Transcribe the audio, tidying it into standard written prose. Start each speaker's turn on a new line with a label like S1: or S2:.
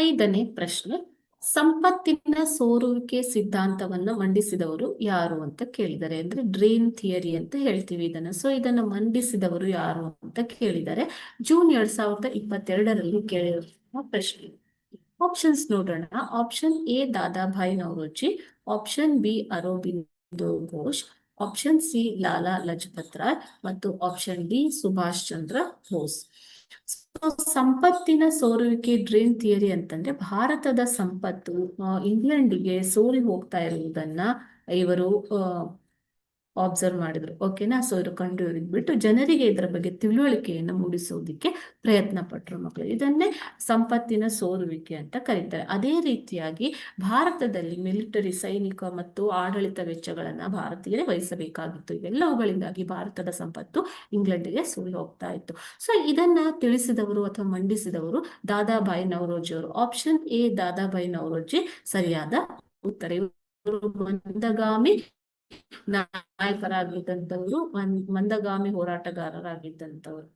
S1: ಐದನೇ ಪ್ರಶ್ನೆ, ಸಂಪತ್ತಿನ ಸೋರುವಿಕೆ ಸಿದ್ಧಾಂತವನ್ನ ಮಂಡಿಸಿದವರು ಯಾರು ಅಂತ ಕೇಳಿದ್ದಾರೆ. ಅಂದ್ರೆ ಡ್ರೇನ್ ಥಿಯರಿ ಅಂತ ಹೇಳ್ತೀವಿ ಇದನ್ನ. ಸೊ ಇದನ್ನ ಮಂಡಿಸಿದವರು ಯಾರು ಅಂತ ಕೇಳಿದ್ದಾರೆ. ಜೂನ್ 2022ರಲ್ಲಿ ಕೇಳಿರುವ ಪ್ರಶ್ನೆ. ಆಪ್ಷನ್ಸ್ ನೋಡೋಣ. Option A Dadabhai Naoroji, option B Aurobindo Ghosh, option C Lala Lajpat Rai ಮತ್ತು ಆಪ್ಷನ್ ಡಿ ಸುಭಾಷ್ ಚಂದ್ರ ಬೋಸ್. ಸಂಪತ್ತಿನ ಸೋರುವಿಕೆ ಡ್ರೇನ್ ಥಿಯರಿ ಅಂತಂದ್ರೆ ಭಾರತದ ಸಂಪತ್ತು ಇಂಗ್ಲೆಂಡಿಗೆ ಸೋರಿ ಹೋಗ್ತಾ ಇರುವುದನ್ನ ಇವರು ಅಬ್ಸರ್ವ್ ಮಾಡಿದ್ರು. ಓಕೆನಾ. ಸೊ ಇವರು ಕಂಡು ಹಿಡಿದ್ಬಿಟ್ಟು ಜನರಿಗೆ ಇದರ ಬಗ್ಗೆ ತಿಳುವಳಿಕೆಯನ್ನು ಮೂಡಿಸೋದಿಕ್ಕೆ ಪ್ರಯತ್ನ ಪಟ್ರು ಮಕ್ಕಳು. ಇದನ್ನೇ ಸಂಪತ್ತಿನ ಸೋರುವಿಕೆ ಅಂತ ಕರೀತಾರೆ. ಅದೇ ರೀತಿಯಾಗಿ ಭಾರತದಲ್ಲಿ ಮಿಲಿಟರಿ, ಸೈನಿಕ ಮತ್ತು ಆಡಳಿತ ವೆಚ್ಚಗಳನ್ನ ಭಾರತೀಯರೇ ವಹಿಸಬೇಕಾಗಿತ್ತು. ಇವೆಲ್ಲವುಗಳಿಂದಾಗಿ ಭಾರತದ ಸಂಪತ್ತು ಇಂಗ್ಲೆಂಡಿಗೆ ಸೋರಿ ಹೋಗ್ತಾ ಇತ್ತು. ಸೊ ಇದನ್ನ ತಿಳಿಸಿದವರು ಅಥವಾ ಮಂಡಿಸಿದವರು ದಾದಾಭಾಯಿ ನವರೋಜಿ ಅವರು. ಆಪ್ಷನ್ ಎ ದಾದಾಭಾಯಿ ನವರೋಜಿ ಸರಿಯಾದ ಉತ್ತರ. ಇವರು ಮಂದಗಾಮಿ ನಾಯಕರಾಗಿದ್ದಂಥವ್ರು, ಮಂದಗಾಮಿ ಹೋರಾಟಗಾರರಾಗಿದ್ದಂಥವ್ರು.